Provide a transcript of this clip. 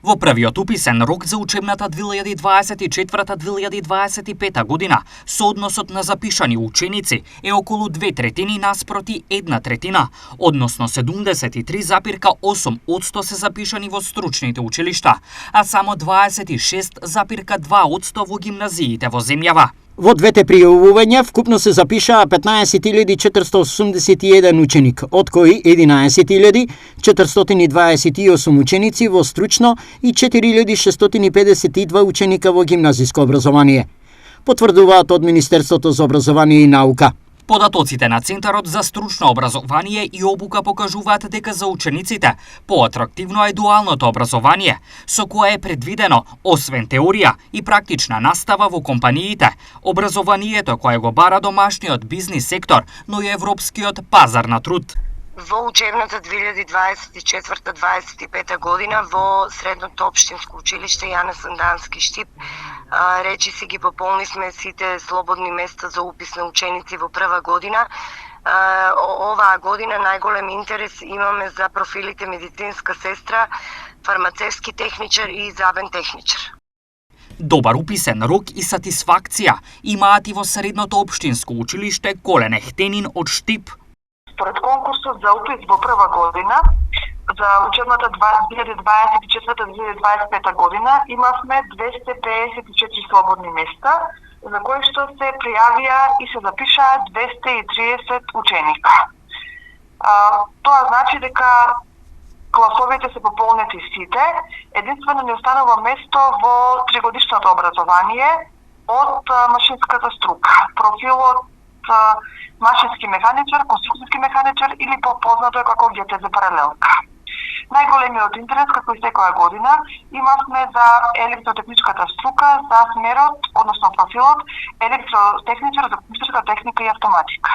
Во првиот уписен рок за учебната 2024-2025 година, соодносот на запишани ученици е околу 2/3 наспроти 1/3, односно 73,8% се запишани во стручните училишта, а само 26,2% во гимназиите во земјава. Во двете пријавувања вкупно се запишаа 15.481 ученик, од кои 11.428 ученици во стручно и 4.652 ученика во гимназиско образование, потврдуваат од Министерството за образование и наука. Податоците на Центарот за стручно образование и обука покажуваат дека за учениците поатрактивно е дуалното образование, со кое е предвидено, освен теорија и практична настава во компаниите, образованието кое го бара домашниот бизнис сектор, но и европскиот пазар на труд. Во учебната 2024-2025 година во Средното општинско училиште Јане Сандански Штип речи си ги пополнисме сите слободни места за упис на ученици во прва година. Оваа година најголем интерес имаме за профилите медицинска сестра, фармацевски техничар и забен техничар. Добар уписен рок и сатисфакција имаат и во Средното општинско училиште Колен Ехтенин од Штип. Според конкурсот за упис во прва година за учебната 2024-2025 година имавме 254 слободни места, за кои што се пријавија и се запишаа 230 ученика. Тоа значи дека класовите се пополнети сите, единствено не останува место во тригодишното образование од машинската струка. Профилот машински механичар, конструкцијски механичар или попознато како ГТЗ паралелка. Најголемиот интерес, како и секоја година, имавме за електротехничката струка, за смерот, односно профилот, електротехничар за компјутерска техника и автоматика.